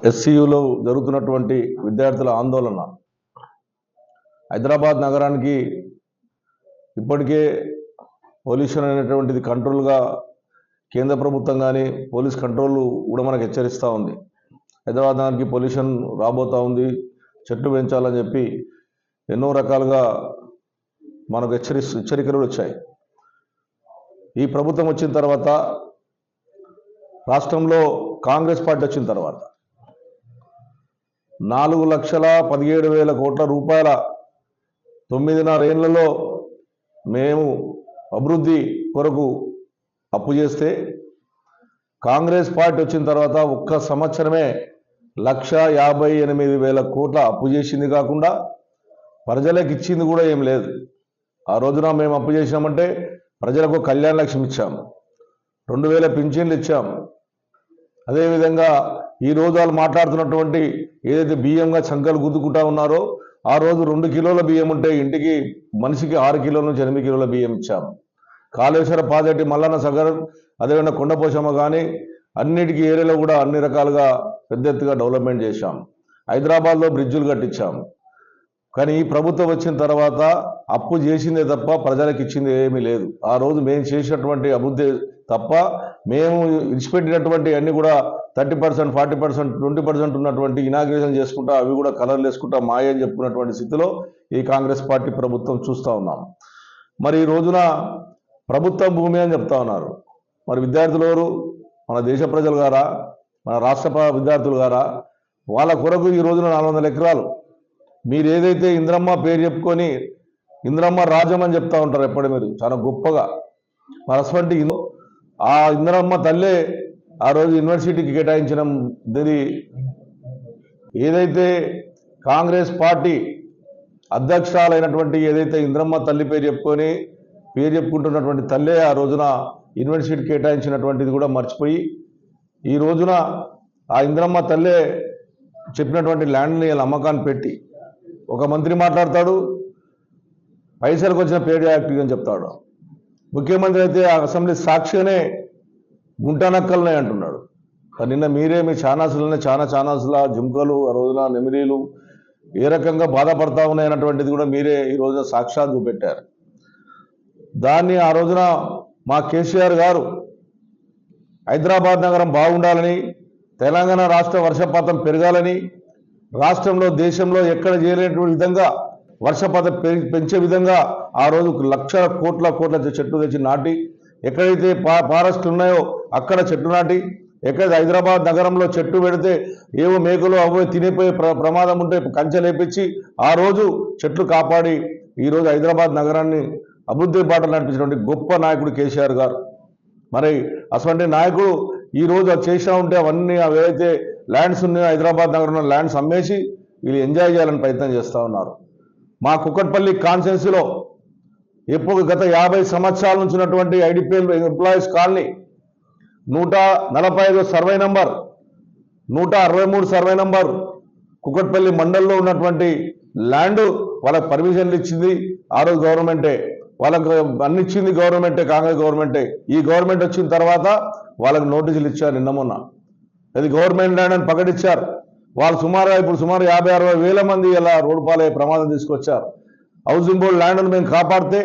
ఎస్సీయూలో జరుగుతున్నటువంటి విద్యార్థుల ఆందోళన హైదరాబాద్ నగరానికి ఇప్పటికే పొల్యూషన్ అనేటువంటిది కంట్రోల్గా కేంద్ర ప్రభుత్వం కానీ పోలీస్ కంట్రోల్ కూడా మనకు హెచ్చరిస్తూ ఉంది. హైదరాబాద్ నగరానికి పొల్యూషన్ రాబోతూ ఉంది, చెట్లు పెంచాలని చెప్పి ఎన్నో రకాలుగా మనకు హెచ్చరికలు వచ్చాయి. ఈ ప్రభుత్వం వచ్చిన తర్వాత, రాష్ట్రంలో కాంగ్రెస్ పార్టీ వచ్చిన తర్వాత 4,17,000 కోట్ల రూపాయల 9.5 ఏళ్లలో మేము అభివృద్ధి కొరకు అప్పు చేస్తే, కాంగ్రెస్ పార్టీ వచ్చిన తర్వాత ఒక్క సంవత్సరమే 1,58,000 కోట్ల అప్పు చేసింది కాకుండా ప్రజలకు ఇచ్చింది కూడా ఏం లేదు. ఆ రోజున మేము అప్పు చేసినామంటే ప్రజలకు కళ్యాణ లక్ష్మి ఇచ్చాము, 2,000 పింఛన్లు ఇచ్చాము. అదేవిధంగా ఈరోజు వాళ్ళు మాట్లాడుతున్నటువంటి ఏదైతే బియ్యంగా చంకలు గుద్దుకుంటా ఉన్నారో, ఆ రోజు 2 కిలోల బియ్యం ఉంటే ఇంటికి మనిషికి 6 కిలోల నుంచి 8 కిలోల బియ్యం ఇచ్చాము. కాళేశ్వర ప్రాజెక్టు, మల్లన్న సాగర్, అదేవిధంగా కొండపోశమ్మ కానీ అన్నిటికీ ఏరియాలో కూడా అన్ని రకాలుగా పెద్ద ఎత్తుగా డెవలప్మెంట్ చేశాం. హైదరాబాద్లో బ్రిడ్జులు కట్టించాము. కానీ ఈ ప్రభుత్వం వచ్చిన తర్వాత అప్పు చేసిందే తప్ప ప్రజలకు ఇచ్చింది ఏమీ లేదు. ఆ రోజు మేము చేసినటువంటి అభివృద్ధి తప్ప మేము విడిచిపెట్టినటువంటి అన్ని కూడా 30%, 40%, 20% ఉన్నటువంటి ఇనాగ్రేషన్ చేసుకుంటా అవి కూడా కలర్లు వేసుకుంటా మాయ అని చెప్పుకున్నటువంటి స్థితిలో ఈ కాంగ్రెస్ పార్టీ ప్రభుత్వం చూస్తూ ఉన్నాం. మరి ఈ రోజున ప్రభుత్వం భూమి అని చెప్తా ఉన్నారు. మరి విద్యార్థులు ఎవరు? మన దేశ ప్రజలు గారా, మన రాష్ట్ర విద్యార్థులు గారా? వాళ్ళ కొరకు ఈ రోజున 400 ఎకరాలు మీరు ఏదైతే ఇంద్రమ్మ పేరు చెప్పుకొని ఇంద్రమ్మ రాజ్యం అని చెప్తా ఉంటారు ఎప్పటి మీరు చాలా గొప్పగా. అటువంటి ఆ ఇంద్రమ్మ తల్లే ఆ రోజు యూనివర్సిటీకి కేటాయించిన ఏదైతే కాంగ్రెస్ పార్టీ అధ్యక్షురాలైనటువంటి ఏదైతే ఇంద్రమ్మ తల్లి పేరు చెప్పుకుంటున్నటువంటి తల్లే ఆ రోజున యూనివర్సిటీకి కేటాయించినటువంటిది కూడా మర్చిపోయి, ఈ రోజున ఆ ఇంద్రమ్మ తల్లే చెప్పినటువంటి ల్యాండ్ని అమ్మకాన్ని పెట్టి ఒక మంత్రి మాట్లాడతాడు, పైసలకు వచ్చిన పేడ్ యాక్టివ్ అని చెప్తాడు. ముఖ్యమంత్రి అయితే ఆ అసెంబ్లీ సాక్షిగానే గుంటానక్కలనే అంటున్నాడు. నిన్న మీరే మీ ఛానల్స్లోనే ఛానల్స్ల జుంకలు, ఆ రోజున నెమిరీలు ఏ రకంగా బాధపడతా ఉన్నాయన్నటువంటిది కూడా మీరే ఈ రోజున సాక్షాత్ చూపెట్టారు. దాన్ని ఆ రోజున మా కేసీఆర్ గారు హైదరాబాద్ నగరం బాగుండాలని, తెలంగాణ రాష్ట్ర వర్షపాతం పెరగాలని, రాష్ట్రంలో దేశంలో ఎక్కడ చేయలేనటువంటి విధంగా వర్షపాతం పెంచే విధంగా ఆ రోజు లక్షల కోట్ల చెట్లు తెచ్చి నాటి, ఎక్కడైతే ఫారెస్ట్లు ఉన్నాయో అక్కడ చెట్లు నాటి, ఎక్కడైతే హైదరాబాద్ నగరంలో చెట్టు పెడితే ఏవో మేకలు అవో తినిపోయే ప్రమాదం ఉంటే కంచెలేపించి ఆ రోజు చెట్లు కాపాడి ఈరోజు హైదరాబాద్ నగరాన్ని అభివృద్ధి బాటలు నడిపించినటువంటి గొప్ప నాయకుడు కేసీఆర్ గారు. మరి అటువంటి నాయకుడు ఈరోజు అది చేసినా ఉంటే అవన్నీ ఏవైతే ల్యాండ్స్ ఉన్నాయో హైదరాబాద్ నగరంలో ల్యాండ్స్ అమ్మేసి వీళ్ళు ఎంజాయ్ చేయాలని ప్రయత్నం చేస్తూ ఉన్నారు. మా కుక్కట్పల్లి కాన్స్టిట్యున్సీలో ఎప్పుడు గత 50 సంవత్సరాల నుంచి ఉన్నటువంటి IDPL employees colony 145 survey number, 163 survey number Kukatpally మండలంలో ఉన్నటువంటి ల్యాండ్ వాళ్ళకి పర్మిషన్లు ఇచ్చింది ఆ రోజు గవర్నమెంటే, వాళ్ళకు అన్ని ఇచ్చింది గవర్నమెంటే, కాంగ్రెస్ గవర్నమెంటే. ఈ గవర్నమెంట్ వచ్చిన తర్వాత వాళ్ళకు నోటీసులు ఇచ్చారు నిన్న మొన్న. అది గవర్నమెంట్ ల్యాండ్ అని ప్రకటించారు. వాళ్ళు సుమారు 50-60 వేల మంది ఇలా రోడ్డు పాలే ప్రమాదం తీసుకొచ్చారు. హౌసింగ్ బోర్డు ల్యాండ్ను మేము కాపాడితే,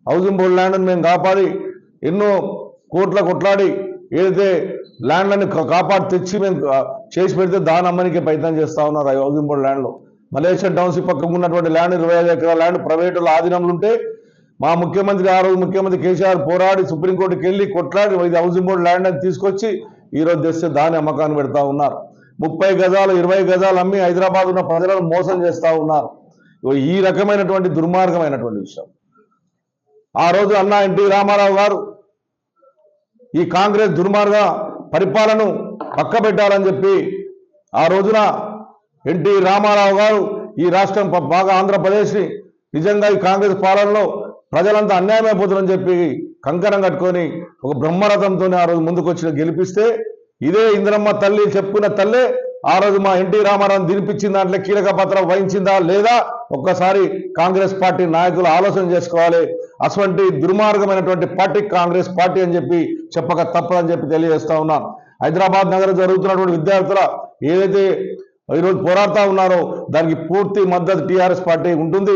హౌసింగ్ బోర్డు ల్యాండ్ను మేము కాపాడి ఎన్నో కొట్లాడి ఏదైతే ల్యాండ్లను కాపాడి తెచ్చి మేము చేసి పెడితే దాని అమ్మనికి ప్రయత్నం చేస్తూ ఉన్నారు. ఆ హౌసింగ్ బోర్డు ల్యాండ్లో మలేషియా టౌన్షిప్ పక్కకు ఉన్నటువంటి ల్యాండ్ 25 ఎకరాల ల్యాండ్ ప్రైవేటుల ఆధీనంలో ఉంటే, మా ముఖ్యమంత్రి ఆ రోజు ముఖ్యమంత్రి కేసీఆర్ పోరాడి సుప్రీంకోర్టుకి వెళ్ళి కొట్లాడి ఇది హౌసింగ్ బోర్డు ల్యాండ్ అని తీసుకొచ్చి ఈరోజు తెస్తే దాని అమ్మకాన్ని పెడతా ఉన్నారు. 30 గజాలు 20 గజాలు అమ్మి హైదరాబాద్ ఉన్న ప్రజలను మోసం చేస్తూ ఉన్నారు. ఈ రకమైనటువంటి దుర్మార్గమైనటువంటి విషయం. ఆ రోజు అన్న ఎన్టీ రామారావు గారు ఈ కాంగ్రెస్ దుర్మార్గ పరిపాలన పక్కబెట్టాలని చెప్పి ఆ రోజున ఎన్టీ రామారావు గారు ఈ రాష్ట్రం బాగా ఆంధ్రప్రదేశ్ని నిజంగా ఈ కాంగ్రెస్ పాలనలో ప్రజలంతా అన్యాయం అయిపోతుందని చెప్పి కంకణం కట్టుకొని ఒక బ్రహ్మరథంతో ఆ రోజు ముందుకు గెలిపిస్తే, ఇదే ఇంద్రమ్మ తల్లి చెప్పుకున్న తల్లే ఆ రోజు మా ఎన్టీ రామారావు దినిపించిన దాంట్లో కీలక పాత్ర వహించిందా లేదా ఒక్కసారి కాంగ్రెస్ పార్టీ నాయకులు ఆలోచన చేసుకోవాలి. అటువంటి దుర్మార్గమైనటువంటి పార్టీ కాంగ్రెస్ పార్టీ అని చెప్పి చెప్పక తప్పదని చెప్పి తెలియజేస్తా ఉన్నాను. హైదరాబాద్ నగరం జరుగుతున్నటువంటి విద్యార్థుల ఏదైతే ఈరోజు పోరాడుతూ ఉన్నారో దానికి పూర్తి మద్దతు టీఆర్ఎస్ పార్టీ ఉంటుంది.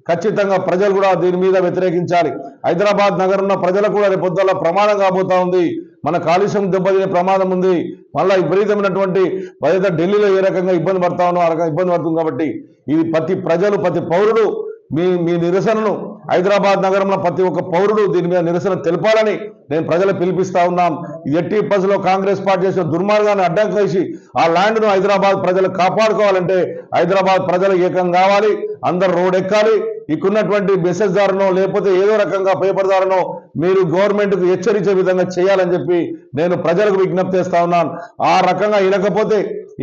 ఖచ్చితంగా ప్రజలు కూడా దీని మీద వ్యతిరేకించాలి. హైదరాబాద్ నగరం ఉన్న ప్రజలకు కూడా రేపొద్దుల ప్రమాదం కాబోతా ఉంది. మన కాలుష్యం దెబ్బతినే ప్రమాదం ఉంది. మళ్ళీ విపరీతమైనటువంటి ఏదైతే ఢిల్లీలో ఏ రకంగా ఇబ్బంది పడతా ఉన్నో ఆ రకంగా ఇబ్బంది పడుతుంది. కాబట్టి ఇది ప్రతి ప్రజలు ప్రతి పౌరుడు మీ నిరసనను హైదరాబాద్ నగరంలో ప్రతి ఒక్క పౌరుడు దీని మీద నిరసన తెలపాలని నేను ప్రజలు పిలిపిస్తా ఉన్నాం. ఇది ఎట్టి పరిస్థితుల్లో కాంగ్రెస్ పార్టీ చేసిన దుర్మార్గాన్ని అడ్డం వేసి ఆ ల్యాండ్ను హైదరాబాద్ ప్రజలు కాపాడుకోవాలంటే హైదరాబాద్ ప్రజలు ఏకం కావాలి, అందరు రోడ్ ఎక్కాలి. ఇక్కడున్నటువంటి మెసేజ్ దారునో లేకపోతే ఏదో రకంగా పేపర్ దారునో మీరు గవర్నమెంట్కు హెచ్చరించే విధంగా చేయాలని చెప్పి నేను ప్రజలకు విజ్ఞప్తి చేస్తా ఉన్నాను. ఆ రకంగా వినకపోతే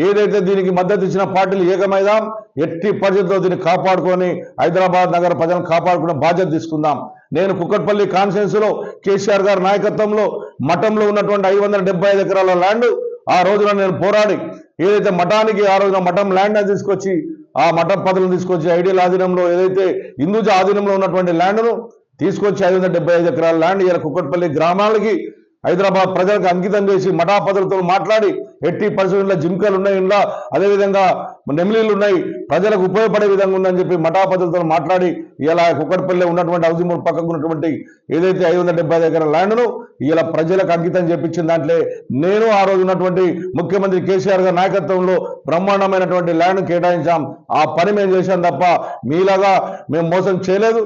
ఏదైతే దీనికి మద్దతు ఇచ్చిన పార్టీలు ఏకమైదాం, ఎట్టి పరిస్థితుల్లో దీన్ని కాపాడుకొని హైదరాబాద్ నగర ప్రజలను కాపాడుకునే బాధ్యత తీసుకుందాం. నేను కుక్కట్పల్లి కాన్స్టిట్యున్సీలో కేసీఆర్ గారి నాయకత్వంలో మఠంలో ఉన్నటువంటి 575 ఎకరాల ల్యాండ్ ఆ రోజున నేను పోరాడి ఏదైతే మఠానికి ఆ రోజున మఠం ల్యాండ్ తీసుకొచ్చి ఆ మఠం పదవులను తీసుకొచ్చి ఐడియల్ ఆధీనంలో ఏదైతే హిందూజా ఆధీనంలో ఉన్నటువంటి ల్యాండ్ను తీసుకొచ్చి 575 ఎకరాల ల్యాండ్ ఇలా కుక్కట్పల్లి గ్రామాలకి హైదరాబాద్ ప్రజలకు అంకితం చేసి మఠాపదులతో మాట్లాడి ఎట్టి పరిస్థితుల్లో జింకలు ఉన్నాయి, ఇంట్లో అదేవిధంగా నెమిలీలు ఉన్నాయి, ప్రజలకు ఉపయోగపడే విధంగా ఉందని చెప్పి మఠాపదులతో మాట్లాడి ఇలా కుక్కట్పల్లి ఉన్నటువంటి హౌసింగ్ బోర్డు పక్కకు ఉన్నటువంటి ఏదైతే 575 ఎకరాల ల్యాండ్ను ఇలా ప్రజలకు అంకితం చేపించిన దాంట్లో నేను ఆ రోజు ఉన్నటువంటి ముఖ్యమంత్రి కేసీఆర్ గారి నాయకత్వంలో బ్రహ్మాండమైనటువంటి ల్యాండ్ కేటాయించాం. ఆ పని మేము చేశాం తప్ప మీలాగా మేము మోసం చేయలేదు.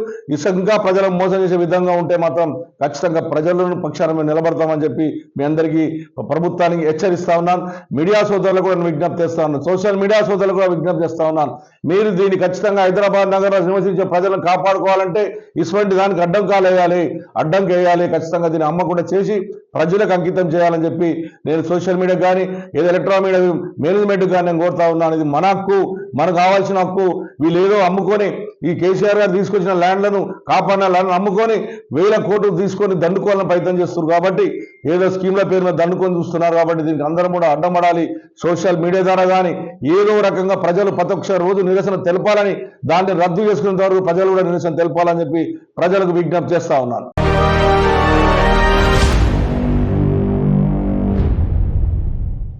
ఇంకా ప్రజలకు మోసం చేసే విధంగా ఉంటే మాత్రం ఖచ్చితంగా ప్రజలను పక్షాన మేము నిలబడతామని చెప్పి మీ అందరికీ ప్రభుత్వానికి హెచ్చరిస్తా ఉన్నాను. మీడియా సోదరులకు కూడా విజ్ఞప్తి చేస్తా ఉన్నాను, సోషల్ మీడియా సోదరులకు కూడా విజ్ఞప్తి చేస్తా ఉన్నాను. మీరు దీన్ని ఖచ్చితంగా హైదరాబాద్ నగరంలో నివసించే ప్రజలను కాపాడుకోవాలంటే ఇటువంటి దానికి అడ్డంకి వేయాలి. ఖచ్చితంగా దీన్ని అమ్మకుండా చేసి ప్రజలకు అంకితం చేయాలని చెప్పి నేను సోషల్ మీడియా కానీ ఏదో ఎలక్ట్రానిక్ మీడియా మేనేజ్మెంట్ కానీ నేను కోరుతా ఉన్నాను. ఇది మన హక్కు, మనకు కావాల్సిన హక్కు. వీళ్ళు ఏదో అమ్ముకొని ఈ కేసీఆర్ గారు తీసుకొచ్చిన ల్యాండ్లను కాపాడిన ల్యాండ్లను అమ్ముకొని 1000 కోట్లు తీసుకొని దండుకోవాలని ప్రయత్నం చేస్తున్నారు. కాబట్టి ఏదో స్కీమ్ల పేరు మీద దండుకొని చూస్తున్నారు. కాబట్టి దీనికి అందరం కూడా అడ్డమడాలి. సోషల్ మీడియా ద్వారా కానీ ఏదో రకంగా ప్రజలు ప్రతి ఒక్క రోజు నిరసన తెలపాలని, దాన్ని రద్దు చేసుకునేంత వరకు ప్రజలు కూడా నిరసన తెలపాలని చెప్పి ప్రజలకు విజ్ఞప్తి చేస్తా ఉన్నాను.